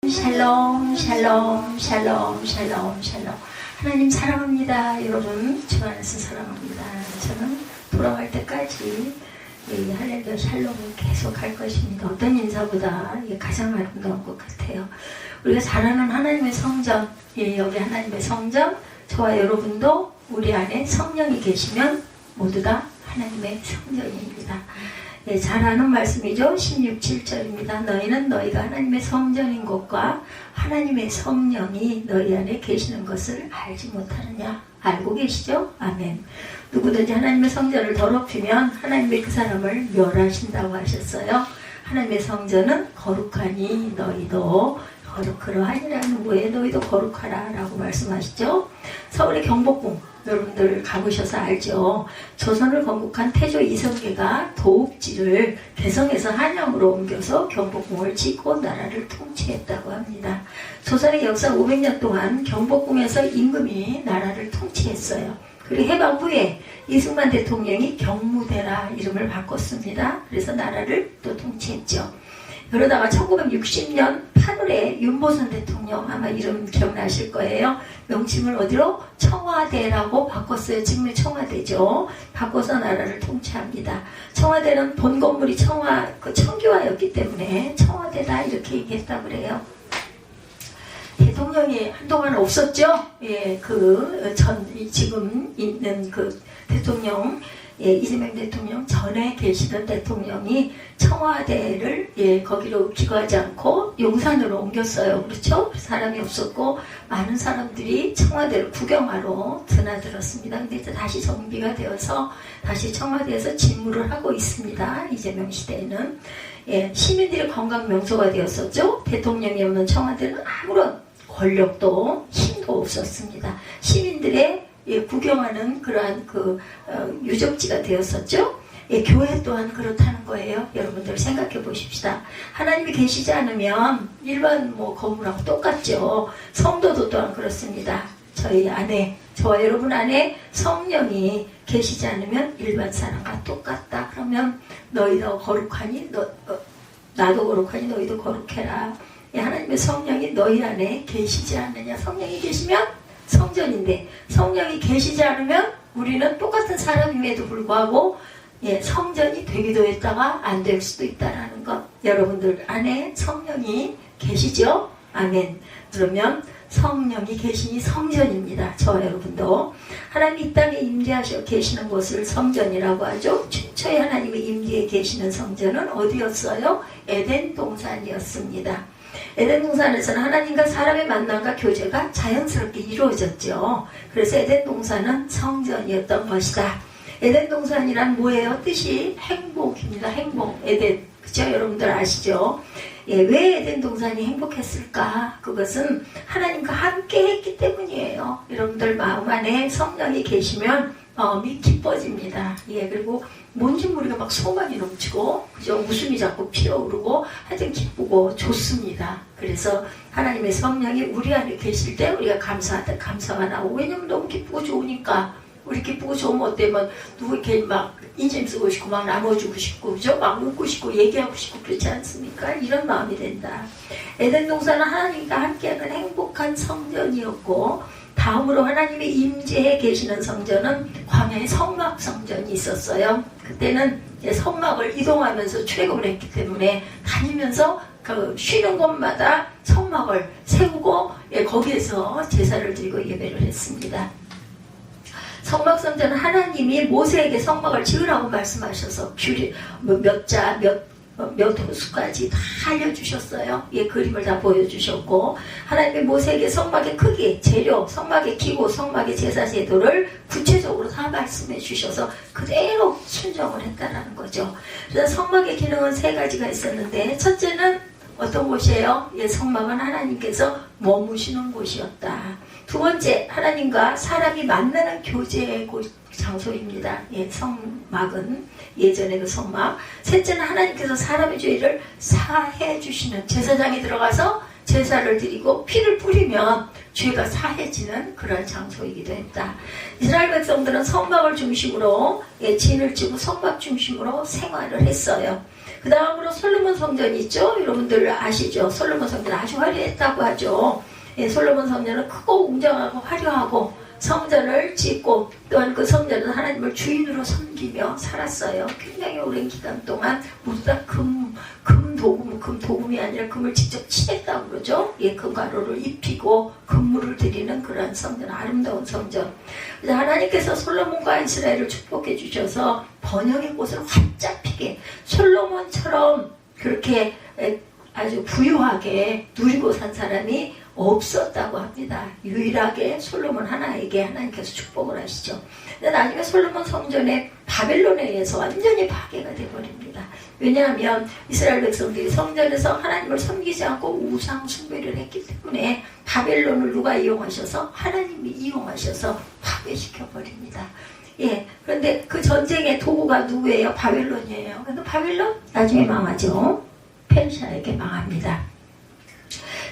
샬롬 샬롬 샬롬 샬롬 샬롬. 하나님 사랑합니다. 여러분 주 안에서 사랑합니다. 저는 돌아갈 때까지 이 할렐루야 샬롬을 계속 할 것입니다. 어떤 인사보다 이게 가장 아름다운 것 같아요. 우리가 잘 아는 하나님의 성전, 여기 하나님의 성전, 저와 여러분도 우리 안에 성령이 계시면 모두 다 하나님의 성전입니다. 잘 아는 말씀이죠. 16, 7절입니다. 너희는 너희가 하나님의 성전인 것과 하나님의 성령이 너희 안에 계시는 것을 알지 못하느냐. 알고 계시죠? 아멘. 누구든지 하나님의 성전을 더럽히면 하나님의 그 사람을 멸하신다고 하셨어요. 하나님의 성전은 거룩하니 너희도 그러하니라. 누구의 너희도 거룩하라 라고 말씀하시죠. 서울의 경복궁 여러분들 가보셔서 알죠. 조선을 건국한 태조 이성계가 도읍지를 개성에서 한양으로 옮겨서 경복궁을 짓고 나라를 통치했다고 합니다. 조선의 역사 500년 동안 경복궁에서 임금이 나라를 통치했어요. 그리고 해방 후에 이승만 대통령이 경무대라 이름을 바꿨습니다. 그래서 나라를 또 통치했죠. 그러다가 1960년 8월에 윤보선 대통령 아마 이름 기억나실 거예요. 명칭을 어디로? 청와대라고 바꿨어요. 지금의 청와대죠. 바꿔서 나라를 통치합니다. 청와대는 본 건물이 청기화였기 때문에 청와대다 이렇게 얘기했다고 그래요. 대통령이 한동안 없었죠. 지금 있는 그 대통령, 이재명 대통령 전에 계시던 대통령이 청와대를 거기로 기거하지 않고 용산으로 옮겼어요. 그렇죠? 사람이 없었고 많은 사람들이 청와대를 구경하러 드나들었습니다. 근데 이제 다시 정비가 되어서 다시 청와대에서 직무를 하고 있습니다. 이재명 시대에는 시민들의 관광 명소가 되었었죠. 대통령이 없는 청와대는 아무런 권력도 힘도 없었습니다. 시민들의 구경하는 그러한 유적지가 되었었죠. 교회 또한 그렇다는 거예요. 여러분들 생각해 보십시다. 하나님이 계시지 않으면 일반 건물하고 똑같죠. 성도도 또한 그렇습니다. 저와 여러분 안에 성령이 계시지 않으면 일반 사람과 똑같다. 그러면 너희도 거룩하니 나도 거룩하니 너희도 거룩해라. 하나님의 성령이 너희 안에 계시지 않느냐. 성령이 계시면 성전인데 성령이 계시지 않으면 우리는 똑같은 사람임에도 불구하고 성전이 되기도 했다가 안 될 수도 있다라는 것. 여러분들 안에 성령이 계시죠? 아멘. 그러면 성령이 계시니 성전입니다. 저와 여러분도 하나님 이 땅에 임재하셔 계시는 곳을 성전이라고 하죠. 최초의 하나님의 임재에 계시는 성전은 어디였어요? 에덴 동산이었습니다. 에덴 동산에서는 하나님과 사람의 만남과 교제가 자연스럽게 이루어졌죠. 그래서 에덴 동산은 성전이었던 것이다. 에덴 동산이란 뭐예요? 뜻이 행복입니다. 행복. 에덴. 그쵸? 여러분들 아시죠? 왜 에덴 동산이 행복했을까? 그것은 하나님과 함께 했기 때문이에요. 여러분들 마음 안에 성령이 계시면 마음이 기뻐집니다. 그리고 뭔지 모르게 막 소망이 넘치고, 그죠? 웃음이 자꾸 피어오르고, 하여튼 기쁘고 좋습니다. 그래서 하나님의 성령이 우리 안에 계실 때 우리가 감사가 나오고, 왜냐면 너무 기쁘고 좋으니까. 우리 기쁘고 좋으면 어때면 누구 이렇게 막 인심 쓰고 싶고 막 나눠주고 싶고, 그죠? 막 웃고 싶고 얘기하고 싶고 그렇지 않습니까? 이런 마음이 된다. 에덴 동산은 하나님과 함께하는 행복한 성전이었고, 다음으로 하나님의 임재에 계시는 성전은 광야의 성막 성전이 있었어요. 그때는 성막을 이동하면서 출애굽을 했기 때문에 다니면서 쉬는 곳마다 성막을 세우고 거기에서 제사를 드리고 예배를 했습니다. 성막 성전은 하나님이 모세에게 성막을 지으라고 말씀하셔서 몇 호수까지 다 알려주셨어요. 그림을 다 보여주셨고, 하나님의 모세에게 성막의 크기, 재료, 성막의 기구, 성막의 제사 제도를 구체적으로 다 말씀해 주셔서 그대로 순종을 했다는 거죠. 그래서 성막의 기능은 3가지가 있었는데, 첫째는 어떤 곳이에요? 성막은 하나님께서 머무시는 곳이었다. 두 번째, 하나님과 사람이 만나는 교제의 장소입니다. 성막은 예전의 그 성막. 셋째는 하나님께서 사람의 죄를 사해 주시는, 제사장이 들어가서 제사를 드리고 피를 뿌리면 죄가 사해지는 그런 장소이기도 했다. 이스라엘 백성들은 성막을 중심으로 진을 치고 성막 중심으로 생활을 했어요. 그 다음으로 솔로몬 성전이 있죠. 여러분들 아시죠? 솔로몬 성전 아주 화려했다고 하죠. 예, 솔로몬 성전은 크고 웅장하고 화려하고 성전을 짓고 또한 그 성전은 하나님을 주인으로 섬기며 살았어요. 굉장히 오랜 기간 동안 모두 다 금도금이 아니라 금을 직접 칠했다고 그러죠. 예, 금가루를 입히고 금물을 드리는 그러한 성전, 아름다운 성전. 그래서 하나님께서 솔로몬과 이스라엘을 축복해 주셔서 번영의 꽃을 활짝 피게 솔로몬처럼 그렇게 아주 부유하게 누리고 산 사람이 없었다고 합니다. 유일하게 솔로몬 하나에게 하나님께서 축복을 하시죠. 근데 나중에 솔로몬 성전에 바벨론에 의해서 완전히 파괴가 되어버립니다. 왜냐하면 이스라엘 백성들이 성전에서 하나님을 섬기지 않고 우상 숭배를 했기 때문에 바벨론을 누가 이용하셔서 하나님이 이용하셔서 파괴시켜버립니다. 예, 그런데 그 전쟁의 도구가 누구예요? 바벨론이에요. 그런데 바벨론 나중에 망하죠. 페르시아에게 망합니다.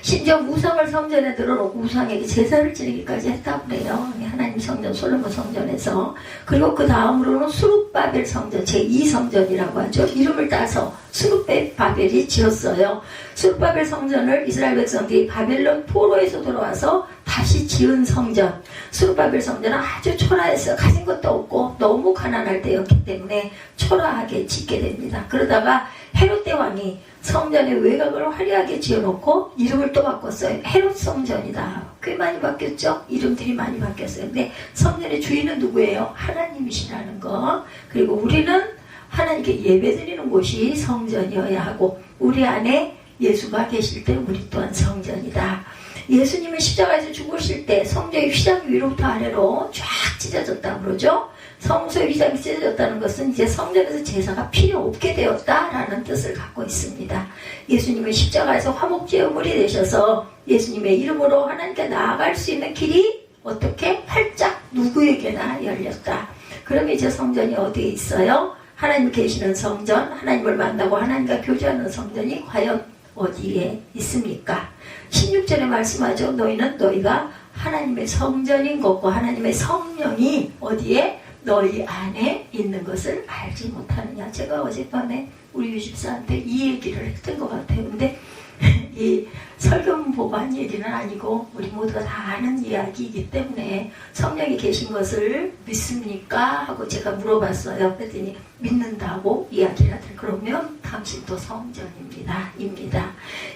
심지어 우상을 성전에 들어놓고 우상에게 제사를 지내기까지 했다고 그래요. 하나님 성전, 솔로몬 성전에서. 그리고 그 다음으로는 수룹바벨 성전, 제2성전이라고 하죠. 이름을 따서 수룹바벨이 지었어요. 수룹바벨 성전을 이스라엘 백성들이 바벨론 포로에서 돌아와서 다시 지은 성전. 수룹바벨 성전은 아주 초라했어요. 가진 것도 없고 너무 가난할 때였기 때문에 초라하게 짓게 됩니다. 그러다가 헤롯 대왕이 성전의 외곽을 화려하게 지어놓고 이름을 또 바꿨어요. 헤롯 성전이다. 꽤 많이 바뀌었죠? 이름들이 많이 바뀌었어요. 근데 성전의 주인은 누구예요? 하나님이시라는 거. 그리고 우리는 하나님께 예배드리는 곳이 성전이어야 하고 우리 안에 예수가 계실 때 우리 또한 성전이다. 예수님이 십자가에서 죽으실 때 성전의 휘장 위로부터 아래로 쫙 찢어졌다고 그러죠? 성소의 휘장이 찢어졌다는 것은 이제 성전에서 제사가 필요 없게 되었다라는 뜻을 갖고 있습니다. 예수님은 십자가에서 화목제물이 되셔서 예수님의 이름으로 하나님께 나아갈 수 있는 길이 어떻게 활짝 누구에게나 열렸다. 그러면 이제 성전이 어디에 있어요? 하나님 계시는 성전, 하나님을 만나고 하나님과 교제하는 성전이 과연 어디에 있습니까? 16절에 말씀하죠. 너희가 하나님의 성전인 것과 하나님의 성령이 어디에? 너희 안에 있는 것을 알지 못하느냐. 제가 어젯밤에 우리 유집사한테 이 얘기를 했던 것 같아요. 근데 이 설교문 보고 한 얘기는 아니고 우리 모두가 다 아는 이야기이기 때문에 성령이 계신 것을 믿습니까? 하고 제가 물어봤어요. 그랬더니 믿는다고 이야기를 하더라고요. 그러면 당신도 성전입니다.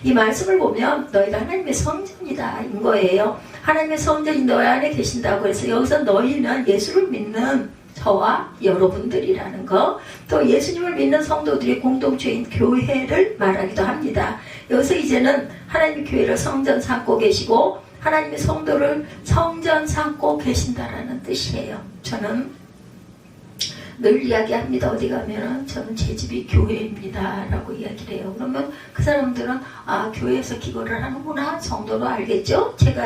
이 말씀을 보면 너희가 하나님의 성전이다 인 거예요. 하나님의 성전이 너희 안에 계신다고 해서 여기서 너희는 예수를 믿는 저와 여러분들이라는 거, 또 예수님을 믿는 성도들이 공동체인 교회를 말하기도 합니다. 여기서 이제는 하나님의 교회를 성전 삼고 계시고 하나님의 성도를 성전 삼고 계신다라는 뜻이에요. 저는 늘 이야기합니다. 어디 가면은 저는 제 집이 교회입니다 라고 이야기를 해요. 그러면 그 사람들은 교회에서 기도를 하는구나 정도로 알겠죠? 제가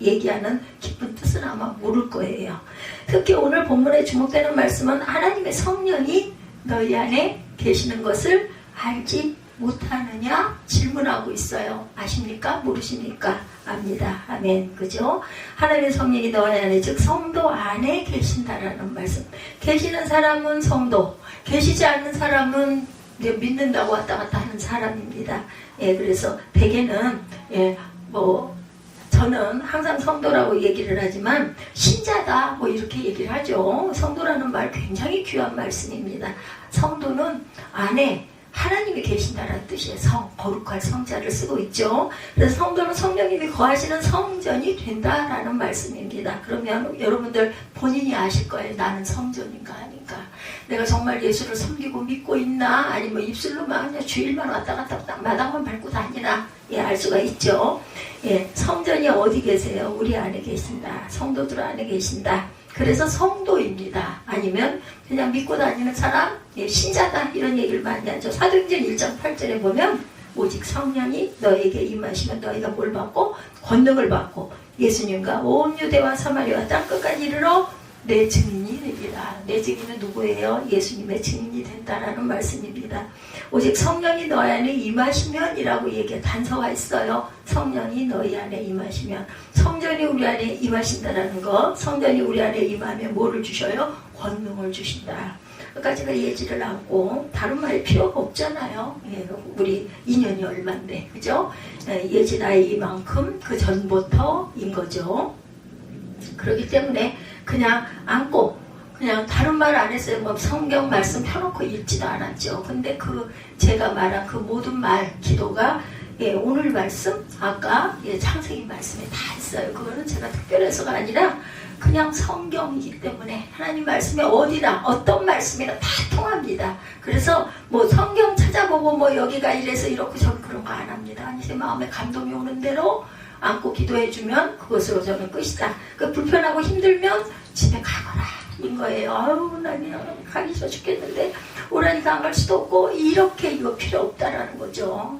얘기하는 깊은 뜻은 아마 모를 거예요. 특히 오늘 본문에 주목되는 말씀은 하나님의 성령이 너희 안에 계시는 것을 알지 못하느냐 질문하고 있어요. 아십니까? 모르십니까? 압니다. 아멘. 그죠? 하나님의 성령이 너희 안에, 즉 성도 안에 계신다라는 말씀. 계시는 사람은 성도, 계시지 않는 사람은 믿는다고 왔다 갔다 하는 사람입니다. 예, 그래서 대개는 저는 항상 성도라고 얘기를 하지만 신자다 이렇게 얘기를 하죠. 성도라는 말 굉장히 귀한 말씀입니다. 성도는 안에 하나님이 계신다는 뜻이에요. 거룩할 성자를 쓰고 있죠. 그래서 성도는 성령님이 거하시는 성전이 된다라는 말씀입니다. 그러면 여러분들 본인이 아실 거예요. 나는 성전인가 아닌가. 내가 정말 예수를 섬기고 믿고 있나, 아니면 입술로만 그냥 주일만 왔다 갔다 마당만 밟고 다니나. 예, 알 수가 있죠. 예, 성전이 어디 계세요? 우리 안에 계신다. 성도들 안에 계신다. 그래서 성도입니다. 아니면 그냥 믿고 다니는 사람, 예, 신자다 이런 얘기를 많이 하죠. 사도행전 1장 8절에 보면 오직 성령이 너에게 임하시면 너희가 뭘 받고? 권능을 받고 예수님과 온 유대와 사마리아 땅 끝까지 이르러 내 증인이 되리라. 내 증인은 누구예요? 예수님의 증인이 된다라는 말씀입니다. 오직 성령이 너희 안에 임하시면 이라고 얘기해 단서가 있어요. 성령이 너희 안에 임하시면, 성전이 우리 안에 임하신다라는 거, 성전이 우리 안에 임하면 뭐를 주셔요? 권능을 주신다. 그러니까 제가 예지를 않고 다른 말 필요가 없잖아요. 예, 우리 인연이 얼만데, 그죠? 예지 나이만큼 그 전부터인 거죠. 그렇기 때문에 그냥 안고 그냥 다른 말 안 했어요. 뭐 성경 말씀 펴놓고 읽지도 않았죠. 근데 그 제가 말한 그 모든 말 기도가 오늘 말씀 아까 창세기 말씀에 다 있어요. 그거는 제가 특별해서가 아니라 그냥 성경이기 때문에 하나님 말씀에 어디나 어떤 말씀이나 다 통합니다. 그래서 뭐 성경 찾아보고 뭐 여기가 이래서 이렇고 저렇고 그런 거 안 합니다. 아니 제 마음에 감동이 오는 대로 안고 기도해주면 그것으로 저는 끝이다. 그 불편하고 힘들면 집에 가거라 인 거예요. 아유 나 그냥 가기 싫어 죽겠는데 오라니까 안 갈 수도 없고 이렇게 이거 필요 없다라는 거죠.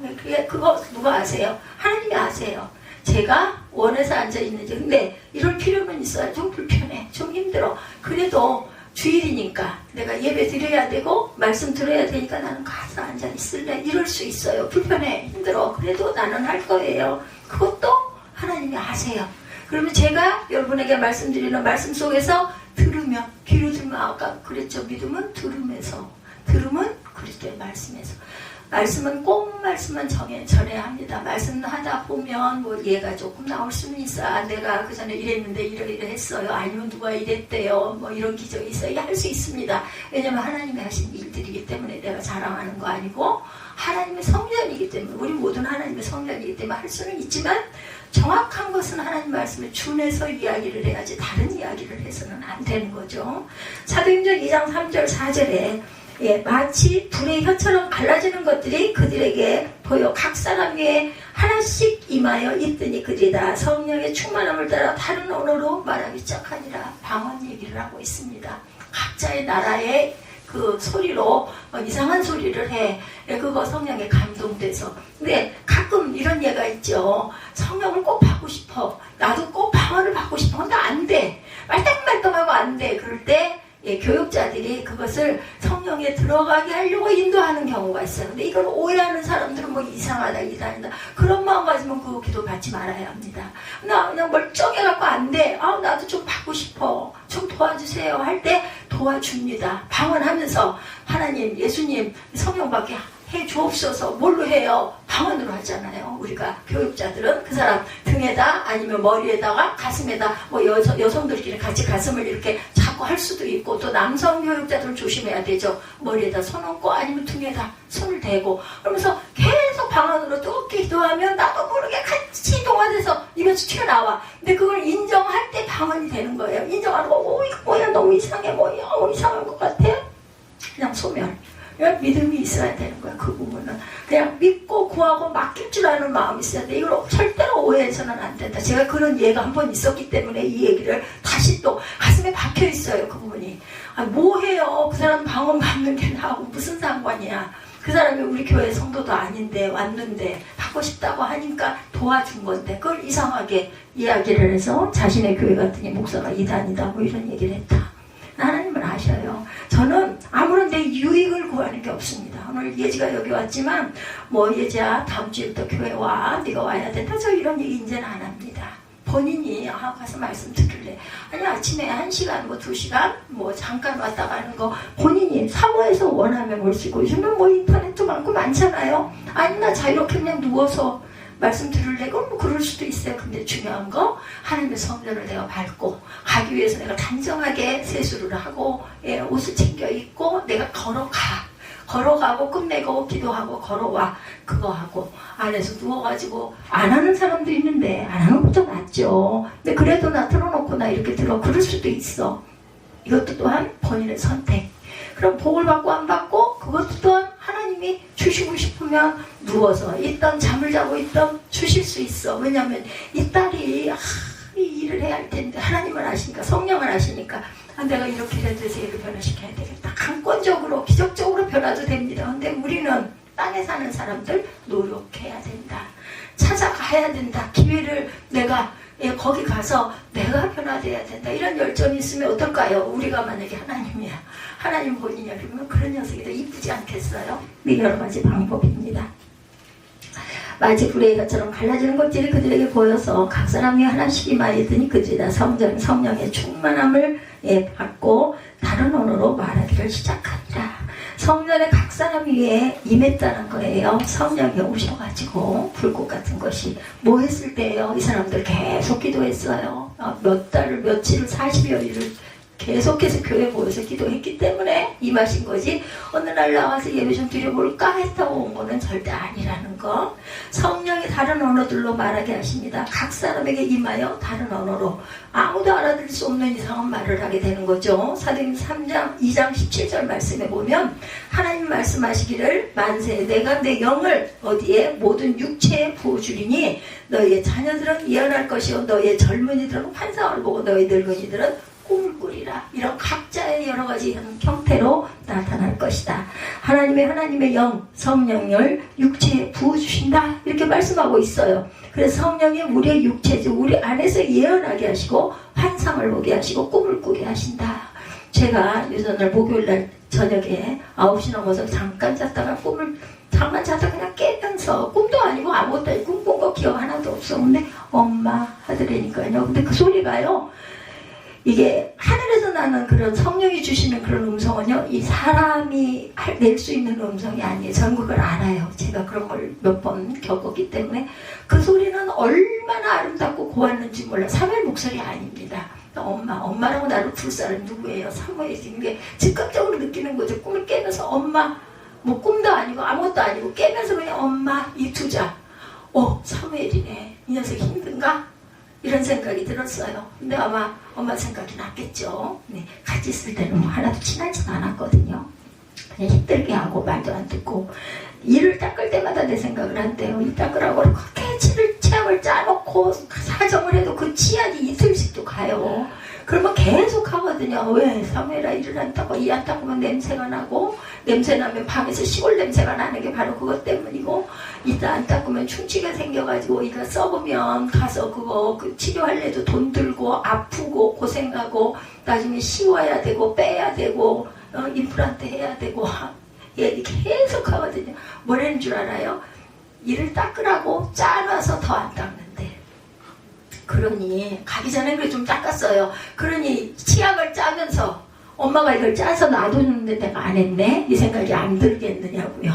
그거 누가 아세요? 하나님이 아세요. 제가 원해서 앉아있는지. 근데 이럴 필요는 있어요. 좀 불편해. 좀 힘들어. 그래도 주일이니까 내가 예배 드려야 되고 말씀 들어야 되니까 나는 가서 앉아있을래. 이럴 수 있어요. 불편해. 힘들어. 그래도 나는 할 거예요. 그것도 하나님이 아세요. 그러면 제가 여러분에게 말씀드리는 말씀 속에서 들으면, 귀로 들으면 아까 그랬죠. 믿음은 들음에서, 들음은 그리스도의 말씀에서. 말씀은 꼭 말씀은 전해야 합니다. 말씀하다 보면 뭐 얘가 조금 나올 수는 있어. 아, 내가 그 전에 이랬는데 이러이러 했어요. 아니면 누가 이랬대요. 뭐 이런 기적이 있어요. 할 수 있습니다. 왜냐면 하나님이 하신 일들이기 때문에 내가 자랑하는 거 아니고 하나님의 성전이기 때문에 우리 모두는 하나님의 성전이기 때문에 할 수는 있지만 정확한 것은 하나님 말씀에 준해서 이야기를 해야지 다른 이야기를 해서는 안 되는 거죠. 사도행전 2장 3절 4절에 마치 불의 혀처럼 갈라지는 것들이 그들에게 보여 각 사람 위에 하나씩 임하여 있더니 그들이 다 성령의 충만함을 따라 다른 언어로 말하기 시작하니라. 방언 얘기를 하고 있습니다. 각자의 나라의 그 소리로 이상한 소리를 해. 그거 성령에 감동돼서. 근데 가끔 이런 예가 있죠. 성령을 꼭 받고 싶어. 나도 꼭 방언을 받고 싶어. 근데 안 돼. 말똥말똥하고 안 돼. 그럴 때 교육자들이 그것을 성령에 들어가게 하려고 인도하는 경우가 있어요. 근데 이걸 오해하는 사람들은 뭐 이상하다, 이상하다. 그런 마음 가지면 그 기도 받지 말아야 합니다. 나 그냥 멀쩡해갖고 안 돼. 아, 나도 좀 받고 싶어. 좀 도와주세요. 할 때 도와줍니다. 방언하면서 하나님, 예수님, 성령 받게 해 주옵소서. 뭘로 해요? 방언으로 하잖아요. 우리가 교육자들은 그 사람 등에다 아니면 머리에다가 가슴에다 뭐 여성들끼리 같이 가슴을 이렇게 잡고 할 수도 있고 또 남성 교육자들은 조심해야 되죠. 머리에다 손 얹고 아니면 등에다 손을 대고 그러면서 계속 방언으로 뜨겁게 기도하면 나도 모르게 같이 동화돼서 입에서 튀어나와. 근데 그걸 인정할 때 방언이 되는 거예요. 인정하는 거 이거 뭐야 너무 이상해 뭐야 이상한 것 같아. 그냥 소멸. 믿음이 있어야 되는 거야. 그 부분은 그냥 믿고 구하고 맡길 줄 아는 마음이 있어야 돼. 이걸 절대로 오해해서는 안 된다. 제가 그런 예가 한 번 있었기 때문에 이 얘기를 다시 또 가슴에 박혀 있어요. 그 부분이. 아, 뭐 해요? 그 사람 방언 받는 게 나하고 무슨 상관이야? 그 사람이 우리 교회 성도도 아닌데 왔는데 받고 싶다고 하니까 도와준 건데 그걸 이상하게 이야기를 해서 자신의 교회 같으니 목사가 이단이다 뭐 이런 얘기를 했다. 하나님은 아셔요. 저는 아무런 내 유익을 구하는 게 없습니다. 오늘 예지가 여기 왔지만 뭐 예지야 다음 주부터 교회 와. 네가 와야 된다. 저 이런 얘기 이제는 안 합니다. 본인이 가서 말씀 들을래. 아니 아침에 1시간 뭐 2시간 뭐 잠깐 왔다 가는 거 본인이 사모해서 원하면 올 수 있고 요즘은 뭐 인터넷도 많고 많잖아요. 아니 나 자유롭게 그냥 누워서 말씀 들을래? 그럼 뭐 그럴 수도 있어요. 근데 중요한 거 하나님의 성전을 내가 밟고 가기 위해서 내가 단정하게 세수를 하고 옷을 챙겨 입고 내가 걸어가고 끝내고 기도하고 걸어와. 그거 하고 안에서 누워가지고 안 하는 사람도 있는데 안 하는 것도 낫죠. 근데 그래도 나 틀어놓고 나 이렇게 들어 그럴 수도 있어. 이것도 또한 본인의 선택. 그럼 복을 받고 안 받고 그것도 또한 하나님이 주시고 싶으면 누워서 있던 잠을 자고 있던 주실 수 있어. 왜냐하면 이 딸이 이 일을 해야 할 텐데 하나님을 아시니까 성령을 아시니까 내가 이렇게 해서 얘를 변화시켜야 되겠다. 강권적으로 기적적으로 변화도 됩니다. 근데 우리는 땅에 사는 사람들 노력해야 된다. 찾아가야 된다. 기회를 내가 거기 가서 내가 변화돼야 된다. 이런 열정이 있으면 어떨까요? 우리가 만약에 하나님이야. 하나님 본인이야. 그러면 그런 녀석이 더 이쁘지 않겠어요? 여러 가지 방법입니다. 마치 불의 혀처럼 갈라지는 것들이 그들에게 보여서 각 사람이 하나씩 임하였더니 그들이 다 성령의 충만함을 받고 다른 언어로 말하기를 시작하니라. 성전에 각 사람 위에 임했다는 거예요. 성령이 오셔가지고 불꽃 같은 것이 뭐 했을 때예요? 이 사람들 계속 기도했어요. 몇 달을 며칠을 40여일을 계속해서 교회에 모여서 기도했기 때문에 임하신 거지, 어느 날 나와서 예배 좀 드려볼까 했다고 온 거는 절대 아니라는 거. 성령이 다른 언어들로 말하게 하십니다. 각 사람에게 임하여 다른 언어로 아무도 알아들을 수 없는 이상한 말을 하게 되는 거죠. 사도행전 3장 2장 17절 말씀에 보면 하나님 말씀하시기를 만세 내가 내 영을 어디에 모든 육체에 부어주리니 너희의 자녀들은 예언할 것이요 너희의 젊은이들은 환상을 보고 너희 늙은이들은 꿈을 꾸리라. 이런 각자의 여러 가지 형태로 나타날 것이다. 하나님의 영, 성령을 육체에 부어주신다. 이렇게 말씀하고 있어요. 그래서 성령이 우리의 육체죠. 우리 안에서 예언하게 하시고 환상을 보게 하시고 꿈을 꾸게 하신다. 제가 요전날 목요일날 저녁에 9시 넘어서 잠깐 잤다가 잠만 자다 그냥 깨면서 꿈도 아니고 아무것도 아니고 꿈 꾼 거 기억 하나도 없어. 근데 엄마 하더라니까요. 근데 그 소리가요. 이게 하늘에서 나는 그런 성령이 주시는 그런 음성은요, 이 사람이 낼 수 있는 음성이 아니에요. 저는 그걸 알아요. 제가 그런 걸 몇 번 겪었기 때문에 그 소리는 얼마나 아름답고 고왔는지 몰라. 사무엘 목소리 아닙니다. 엄마라고 나를 부를 사람이 누구예요? 사무엘이 이게 즉각적으로 느끼는 거죠. 꿈을 깨면서 엄마, 뭐 꿈도 아니고 아무것도 아니고 깨면서 그냥 엄마 이 두 자. 사무엘이네. 이 녀석 힘든가? 이런 생각이 들었어요. 근데 아마 엄마 생각이 났겠죠. 네, 같이 있을 때는 뭐 하나도 친하지도 않았거든요. 그냥 힘들게 하고 말도 안 듣고 이를 닦을 때마다 내 생각을 한대요. 이 닦으라고 그렇게 치약을 짜놓고 사정을 해도 그 치약이 이틀씩도 가요. 그러면 계속 하거든요. 왜? 사무엘아 일을 안 닦고 이 안 닦으면 냄새가 나고 냄새 나면 밤에서 시골 냄새가 나는 게 바로 그것 때문이고 이따 안 닦으면 충치가 생겨가지고 이가 썩으면 가서 그거 치료하려도 돈 들고 아프고 고생하고 나중에 씌워야 되고 빼야 되고 임플란트 해야 되고 얘 계속 하거든요. 뭐라는 줄 알아요? 이를 닦으라고 짜놔서 더 안 닦는데. 그러니 가기 전에 그래 좀 닦았어요. 그러니 치약을 짜면서 엄마가 이걸 짜서 놔뒀는데 내가 안 했네? 이 생각이 안 들겠느냐고요.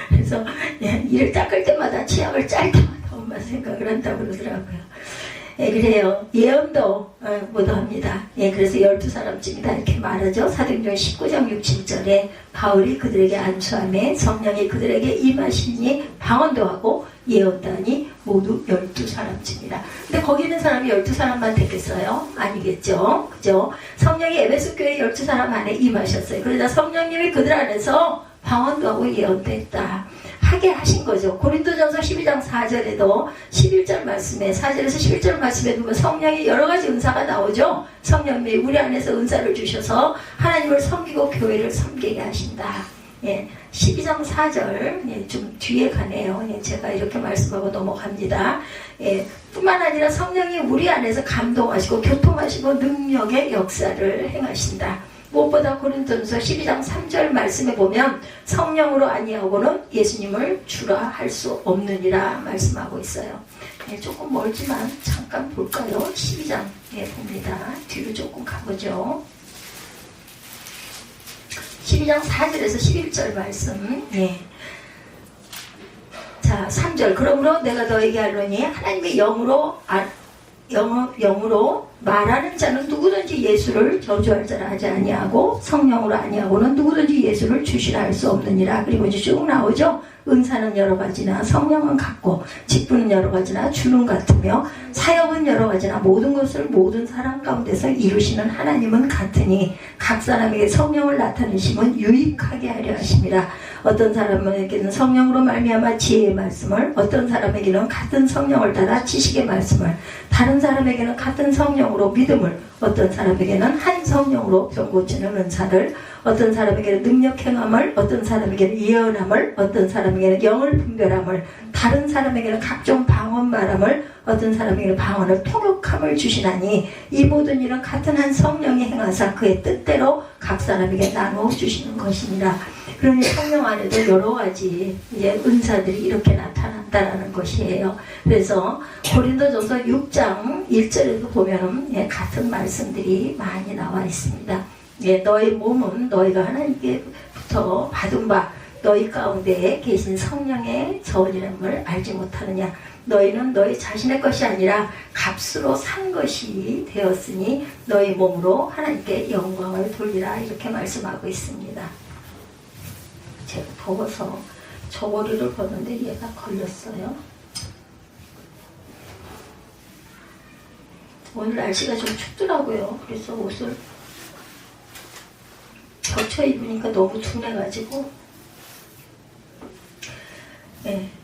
그래서 이를 닦을 때마다 치약을 짤 때마다 엄마 생각을 한다고 그러더라고요. 그래요. 예언도 못합니다. 그래서 12사람쯤이다 이렇게 말하죠. 사도행전 19장 6, 7절에 바울이 그들에게 안수하며 성령이 그들에게 임하시니 방언도 하고 예언도 하니 모두 12사람쯤이다. 근데 거기 있는 사람이 12사람만 됐겠어요? 아니겠죠. 그죠? 성령이 에베소 교회 12사람 안에 임하셨어요. 그러자 성령님이 그들 안에서 방언도 하고 예언도 했다. 하게 하신 거죠. 고린도전서 12장 4절에도 11절 말씀에 4절에서 11절 말씀에 보면 성령의 여러 가지 은사가 나오죠. 성령님이 우리 안에서 은사를 주셔서 하나님을 섬기고 교회를 섬기게 하신다. 12장 4절 좀 뒤에 가네요. 제가 이렇게 말씀하고 넘어갑니다. 뿐만 아니라 성령이 우리 안에서 감동하시고 교통하시고 능력의 역사를 행하신다. 무엇보다 고린도전서 12장 3절 말씀에 보면 성령으로 아니하고는 예수님을 주라 할 수 없느니라 말씀하고 있어요. 조금 멀지만 잠깐 볼까요? 12장에 봅니다. 뒤로 조금 가보죠. 12장 4절에서 11절 말씀. 자, 3절. 그러므로 내가 너에게 하노니 하나님의 영으로 말하는 자는 누구든지 예수를 저주할 자라 하지 아니하고 성령으로 아니하고는 누구든지 예수를 주시라 할 수 없느니라. 그리고 이제 쭉 나오죠. 은사는 여러 가지나 성령은 같고 직분은 여러 가지나 주는 같으며 사역은 여러 가지나 모든 것을 모든 사람 가운데서 이루시는 하나님은 같으니 각 사람에게 성령을 나타내심은 유익하게 하려 하심이라. 어떤 사람에게는 성령으로 말미암아 지혜의 말씀을, 어떤 사람에게는 같은 성령을 따라 지식의 말씀을, 다른 사람에게는 같은 성령으로 믿음을, 어떤 사람에게는 한 성령으로 병 고치는 은사를, 어떤 사람에게는 능력 행함을, 어떤 사람에게는 예언함을, 어떤 사람에게는 영을 분별함을, 다른 사람에게는 각종 방언 말함을, 어떤 사람에게는 방언을 통역함을 주시나니 이 모든 일은 같은 한 성령이 행하사 그의 뜻대로 각 사람에게 나누어 주시는 것이니라. 그러니 성령 안에도 여러 가지 은사들이 이렇게 나타난다라는 것이에요. 그래서 고린도전서 6장 1절에도 보면 같은 말씀들이 많이 나와 있습니다. 너희 몸은 너희가 하나님께부터 받은 바 너희 가운데 계신 성령의 저원이라는 알지 못하느냐. 너희는 너희 자신의 것이 아니라 값으로 산 것이 되었으니 너희 몸으로 하나님께 영광을 돌리라. 이렇게 말씀하고 있습니다. 제가 더워서 저고리를 벗는데 얘가 걸렸어요. 오늘 날씨가 좀 춥더라고요. 그래서 옷을 겹쳐 입으니까 너무 둔해가지고.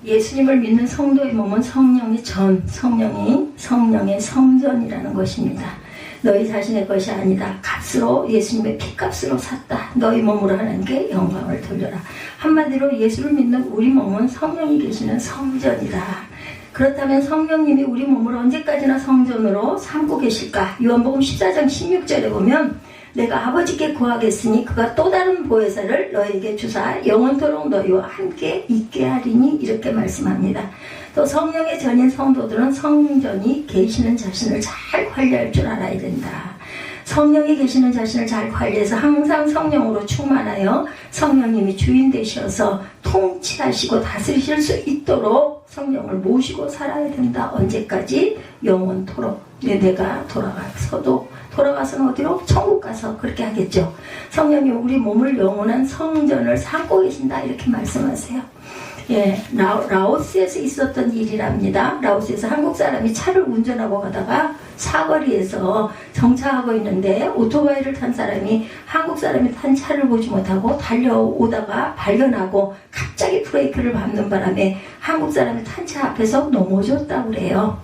예수님을 믿는 성도의 몸은 성령의 성령의 성전이라는 것입니다. 너희 자신의 것이 아니다. 값으로, 예수님의 피값으로 샀다. 너희 몸으로 하나님께 영광을 돌려라. 한마디로 예수를 믿는 우리 몸은 성령이 계시는 성전이다. 그렇다면 성령님이 우리 몸을 언제까지나 성전으로 삼고 계실까? 요한복음 14장 16절에 보면 내가 아버지께 구하겠으니 그가 또 다른 보혜사를 너에게 주사 영원토록 너희와 함께 있게 하리니 이렇게 말씀합니다. 또 성령의 전인 성도들은 성전이 계시는 자신을 잘 관리할 줄 알아야 된다. 성령이 계시는 자신을 잘 관리해서 항상 성령으로 충만하여 성령님이 주인 되셔서 통치하시고 다스리실 수 있도록 성령을 모시고 살아야 된다. 언제까지? 영원토록. 내가 돌아가서는 어디로? 천국 가서 그렇게 하겠죠. 성령님 우리 몸을 영원한 성전을 삼고 계신다. 이렇게 말씀하세요. 라오스에서 있었던 일이랍니다. 라오스에서 한국 사람이 차를 운전하고 가다가 사거리에서 정차하고 있는데 오토바이를 탄 사람이 한국 사람이 탄 차를 보지 못하고 달려오다가 발견하고 갑자기 브레이크를 밟는 바람에 한국 사람이 탄 차 앞에서 넘어졌다고 그래요.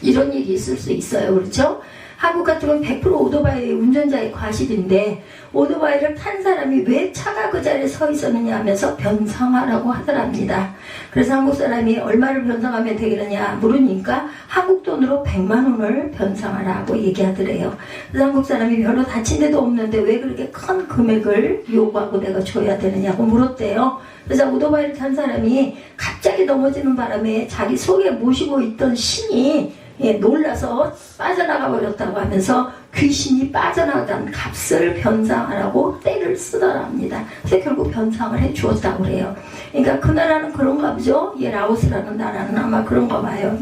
이런 일이 있을 수 있어요. 그렇죠? 한국 같으면 100% 오토바이 운전자의 과실인데 오토바이를 탄 사람이 왜 차가 그 자리에 서 있었느냐 하면서 변상하라고 하더랍니다. 그래서 한국 사람이 얼마를 변상하면 되겠느냐 물으니까 한국 돈으로 100만 원을 변상하라고 얘기하더래요. 그래서 한국 사람이 별로 다친 데도 없는데 왜 그렇게 큰 금액을 요구하고 내가 줘야 되느냐고 물었대요. 그래서 오토바이를 탄 사람이 갑자기 넘어지는 바람에 자기 속에 모시고 있던 신이 놀라서 빠져나가 버렸다고 하면서 귀신이 빠져나가던 값을 변상하라고 떼를 쓰더랍니다. 그래서 결국 변상을 해 주었다고 그래요. 그러니까 그 나라는 그런가 보죠. 라오스라는 나라는 아마 그런가 봐요.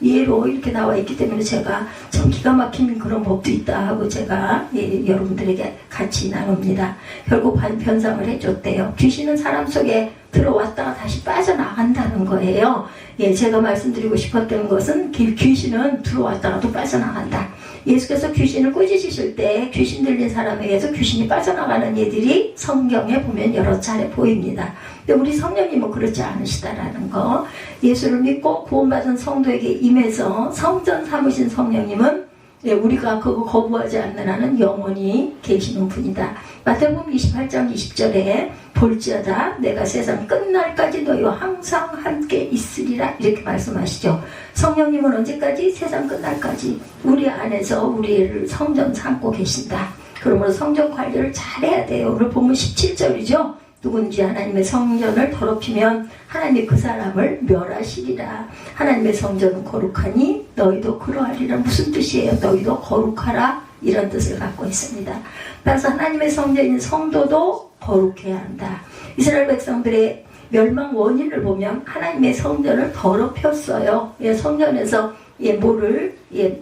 예로 이렇게 나와 있기 때문에 제가 참 기가 막힌 그런 법도 있다 하고 제가 여러분들에게 같이 나눕니다. 결국 변상을 해줬대요. 귀신은 사람 속에 들어왔다가 다시 빠져나간다는 거예요. 제가 말씀드리고 싶었던 것은 귀신은 들어왔다가도 빠져나간다. 예수께서 귀신을 꾸짖으실 때 귀신 들린 사람에 의해서 귀신이 빠져나가는 예들이 성경에 보면 여러 차례 보입니다. 근데 우리 성령님은 그렇지 않으시다라는 거. 예수를 믿고 구원받은 성도에게 임해서 성전 삼으신 성령님은 우리가 그거 거부하지 않는 한은 영원히 계시는 분이다. 마태복음 28장 20절에 볼지어다 내가 세상 끝날까지 너희와 항상 함께 있으리라 이렇게 말씀하시죠. 성령님은 언제까지? 세상 끝날까지 우리 안에서 우리를 성전 삼고 계신다. 그러므로 성전 관리를 잘해야 돼요. 오늘 본문 17절이죠. 누군지 하나님의 성전을 더럽히면 하나님이 그 사람을 멸하시리라. 하나님의 성전은 거룩하니 너희도 그러하리라. 무슨 뜻이에요? 너희도 거룩하라. 이런 뜻을 갖고 있습니다. 따라서 하나님의 성전인 성도도 거룩해야 한다. 이스라엘 백성들의 멸망 원인을 보면 하나님의 성전을 더럽혔어요. 성전에서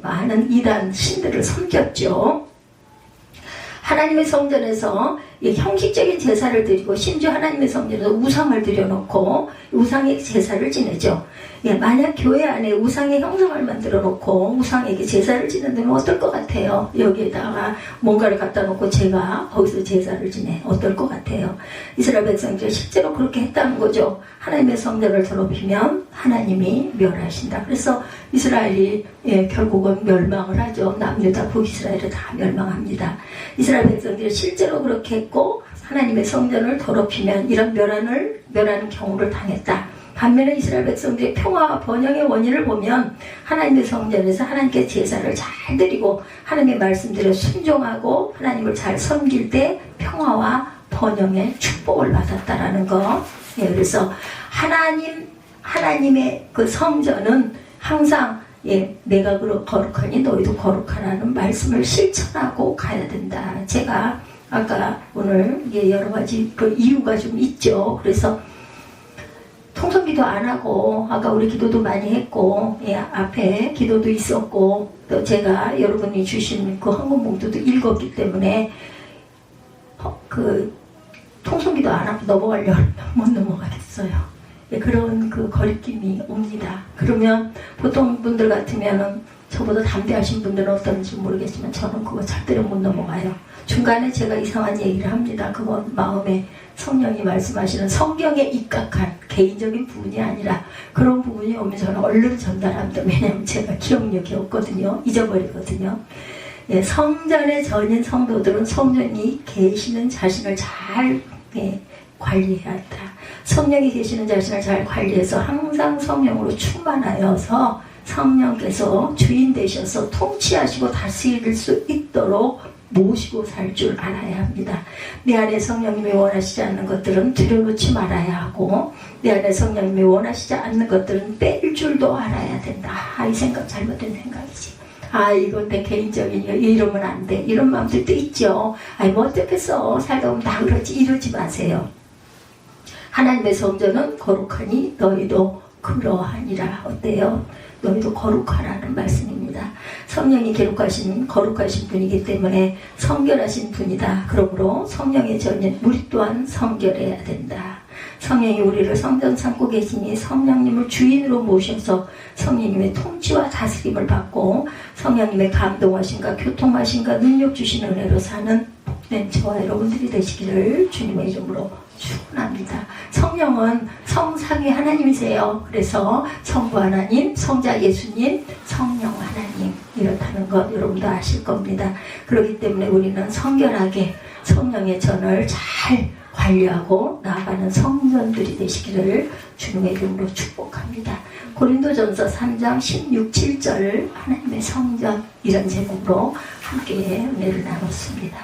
많은 이단 신들을 섬겼죠. 하나님의 성전에서 형식적인 제사를 드리고 심지어 하나님의 성전에서 우상을 들여놓고 우상의 제사를 지내죠. 만약 교회 안에 우상의 형상을 만들어 놓고 우상에게 제사를 지낸다면 어떨 것 같아요? 여기에다가 뭔가를 갖다 놓고 제가 거기서 제사를 지내. 어떨 것 같아요? 이스라엘 백성들이 실제로 그렇게 했다는 거죠. 하나님의 성전을 더럽히면 하나님이 멸하신다. 그래서 이스라엘이 결국은 멸망을 하죠. 남유다 북이스라엘을 다 멸망합니다. 이스라엘 백성들이 실제로 그렇게 했고 하나님의 성전을 더럽히면 이런 멸하는 경우를 당했다. 반면에 이스라엘 백성들의 평화와 번영의 원인을 보면 하나님의 성전에서 하나님께 제사를 잘 드리고 하나님의 말씀대로 순종하고 하나님을 잘 섬길 때 평화와 번영의 축복을 받았다라는 거. 그래서 하나님의 그 성전은 항상 예, 내가 거룩하니 너희도 거룩하라는 말씀을 실천하고 가야 된다. 제가 아까 오늘 여러 가지 그 이유가 좀 있죠. 그래서 통성기도 안 하고 아까 우리 기도도 많이 했고 앞에 기도도 있었고 또 제가 여러분이 주신 그 헌금봉투도 읽었기 때문에 그 통성기도 안 하고 넘어가려고 하면 못 넘어가겠어요. 그런 그 거리낌이 옵니다. 그러면 보통 분들 같으면은 저보다 담대하신 분들은 어떤지 모르겠지만 저는 그거 절대로 못 넘어가요. 중간에 제가 이상한 얘기를 합니다. 그건 마음에 성령이 말씀하시는 성경에 입각한 개인적인 부분이 아니라 그런 부분이 오면 저는 얼른 전달합니다. 왜냐하면 제가 기억력이 없거든요. 잊어버리거든요. 예, 성전의 전인 성도들은 성령이 계시는 자신을 잘 관리해야 한다. 성령이 계시는 자신을 잘 관리해서 항상 성령으로 충만하여서 성령께서 주인 되셔서 통치하시고 다스릴 수 있도록 모시고 살 줄 알아야 합니다. 내 안에 성령님이 원하시지 않는 것들은 들여놓지 말아야 하고 내 안에 성령님이 원하시지 않는 것들은 뺄 줄도 알아야 된다. 이 생각 잘못된 생각이지. 이건 내 개인적인 이러면 안 돼. 이런 마음들도 있죠. 뭐 어떻겠어. 살다 보면 다 그렇지. 이러지 마세요. 하나님의 성전은 거룩하니 너희도 그러하니라. 어때요? 너희도 거룩하라는 말씀입니다. 성령이 거룩하신 분이기 때문에 성결하신 분이다. 그러므로 성령의 전인 우리 또한 성결해야 된다. 성령이 우리를 성전 삼고 계시니 성령님을 주인으로 모셔서 성령님의 통치와 다스림을 받고 성령님의 감동하신가 교통하신가 능력 주신 은혜로 사는 복된 저와 여러분들이 되시기를 주님의 이름으로 축원합니다. 성령은 성삼위 하나님이세요. 그래서 성부 하나님, 성자 예수님, 성령 하나님 이렇다는 것 여러분도 아실 겁니다. 그렇기 때문에 우리는 성결하게 성령의 전을 잘 관리하고 나아가는 성전들이 되시기를 주님의 이름으로 축복합니다. 고린도전서 3장 16, 7절 하나님의 성전 이런 제목으로 함께 은혜를 나눴습니다.